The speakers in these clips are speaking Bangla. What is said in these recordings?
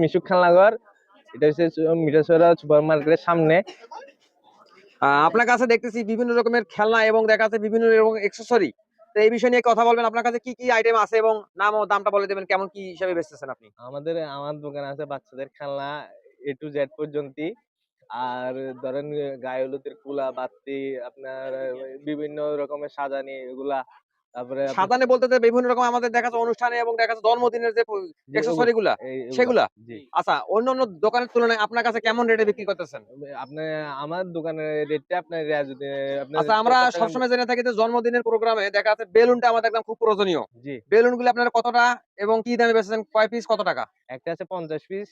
মিশুক খেলনাঘর, এটা হচ্ছে মিঠাছড়া সুপার মার্কেটের সামনে। আপনার কাছে দেখতেছি বিভিন্ন রকমের খেলনা এবং দেখা যাচ্ছে বিভিন্ন রকম অ্যাকসেসরি। তো এই বিষয় নিয়ে কথা বলবেন, আপনার কাছে কি কি আইটেম আছে এবং নাম ও দামটা বলে দেবেন, কেমন কি হিসাবে বেচতেছেন আপনি? আমার দোকানে আছে বাচ্চাদের খেলনা A to Z পর্যন্ত। আর ধরেন গায়ে হলুদের কুলা বাতি, আপনার বিভিন্ন রকমের সাজানি এগুলা, তারপরে আপনার সাজানে বলতে যে বিভিন্ন রকম আমাদের দেখা যাচ্ছে অনুষ্ঠানে এবং দেখা যাচ্ছে জন্মদিনের যে যে অ্যাকসেসরি গুলা এগুলা। সেগুলা। জি। আচ্ছা, অন্যান্য দোকানের তুলনায় আপনার কাছে কেমন রেটে বিক্রি করতেছেন? আপনি আমার দোকানের রেটটা আপনার যদি আপনার আচ্ছা, আমরা চট্টগ্রাম। সবসময় জেনে থাকি যে জন্মদিনের প্রোগ্রামে দেখা যাচ্ছে বেলুনটা আমাদের একদম খুব প্রয়োজনীয়। জি। বেলুন গুলো আপনারা কতটা এবং কি দামে বেচছেন, কয় পিস কত টাকা? একটা আছে 50 পিস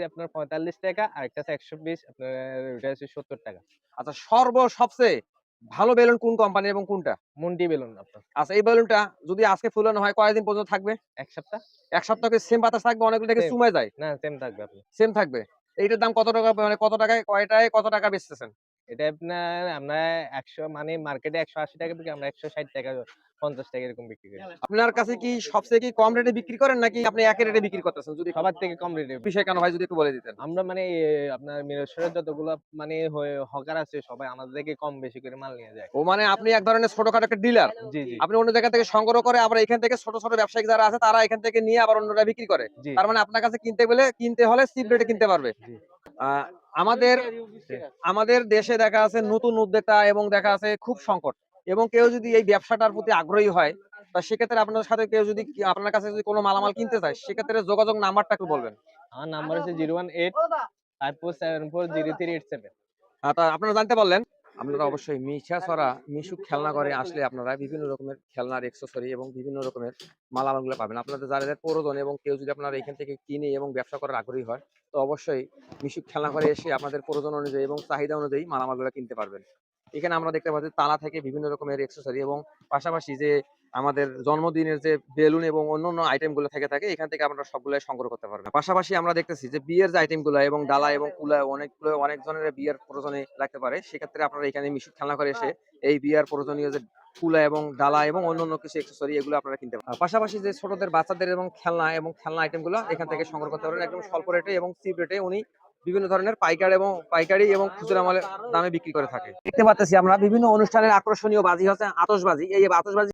আপনার 45 টাকা, আর একটা আছে 100 পিস আপনার, ওটা আছে 70 টাকা। আচ্ছা, সবচেয়ে ভালো বেলুন কোন কোম্পানি এবং কোনটা? মুন্টি বেলুন আপনার। আচ্ছা, এই বেলুনটা যদি আজকে ফুলানো হয় কয়দিন পর্যন্ত থাকবে? 1 সপ্তাহ। ১ সপ্তাহ কি সেম বাতাস থাকবে? অনেকগুলো দেখে সেম। চুমায় যায়। না, সেম থাকবে আপনি। সেম থাকবে। এইটার দাম কত টাকা, মানে কত টাকায় কয়টায় কত টাকা বেচতেছেন? এটা আপনার আমরা 100 মানে মার্কেটে 180 টাকা বিক্রি, আমরা 160 টাকা 50 টাকা এরকম বিক্রি করি। আপনার কাছে কি সবচেয়ে কি কম রেটে বিক্রি করেন নাকি আপনি একই রেটে বিক্রি করতেছেন? যদি সবার থেকে কম রেটে। বিষয় কেন ভাই যদি একটু বলে দিতেন? আমরা মানে আপনার মিরসরের যতগুলো মানে হকার আছে সবাই আমাদের থেকে কম বেশি করে মাল নিয়ে যায়। ও মানে আপনি এক ধরনের ছোটখাটো একটা ডিলার। জি, জি, আপনি অন্য জায়গা থেকে সংগ্রহ করে আবার এখান থেকে ছোট, ছোট ব্যবসায়িক যারা আছে তারা এখান থেকে নিয়ে আবার অন্যরা বিক্রি করে। জি, তার মানে আপনার কাছে কিনতে হলে চিপ রেটে কিনতে পারবে। জি, আ আমাদের আমাদের দেশে দেখা আছে নতুন উদ্যোক্তা এবং দেখা আছে খুব সংকট, এবং কেউ যদি এই ব্যবসাটার প্রতি আগ্রহী হয় তা সেক্ষেত্রে আপনার সাথে কেউ যদি আপনার কাছে যদি কোনো মালামাল কিনতে চায় সেক্ষেত্রে যোগাযোগ নাম্বারটা একটু বলবেন। আমার নাম্বার হচ্ছে 01854740387। তা আপনারা জানতে পারলেন। আপনারা অবশ্যই মিঠাছড়া মিশুক খেলনাঘরে আসলে আপনারা বিভিন্ন রকমের খেলনার অ্যাক্সেসরি এবং বিভিন্ন রকমের মালামালগুলো পাবেন। আপনাদের যাদের প্রয়োজন এবং কেউ যদি আপনারা এখান থেকে কিনে এবং ব্যবসা করার আগ্রহী হয়, তো অবশ্যই মিশুক খেলনাঘরে এসে আপনাদের প্রয়োজন অনুযায়ী এবং চাহিদা অনুযায়ী মালামালগুলো কিনতে পারবেন। এখানে আমরা দেখতে পাচ্ছি তালা থেকে বিভিন্ন রকমের অ্যাক্সেসরি এবং পাশাপাশি যে আমাদের জন্মদিনের যে বেলুন এবং অন্যান্য আইটেম গুলো থেকে থাকে এখান থেকে আপনারা সবগুলাই সংগ্রহ করতে পারবেন। পাশাপাশি আমরা দেখতেছি যে বিয়ের যে আইটেম গুলো এবং ডালা এবং কুলা অনেক ধরনের বিয়ের প্রয়োজনে লাগতে পারে, সেক্ষেত্রে আপনারা এখানে মিশুক খেলনা করে এসে এই বিয়ার প্রয়োজনীয় যে কুলা এবং ডালা এবং অন্যান্য কিছু অ্যাক্সেসরি এগুলো আপনারা কিনতে পারেন। পাশাপাশি যে ছোটদের বাচ্চাদের এবং খেলনা আইটেম গুলো এখান থেকে সংগ্রহ করতে পারবেন একদম স্বল্প রেটে এবং চিপ রেটে। উনি বিভিন্ন ধরনের পাইকারি এবং খুচরা মালের দামে বিক্রি করে থাকে। দেখতে পাচ্ছি আমরা বিভিন্ন অনুষ্ঠানের আকর্ষণীয় বাজি হচ্ছে আতশবাজি। এই আতশবাজি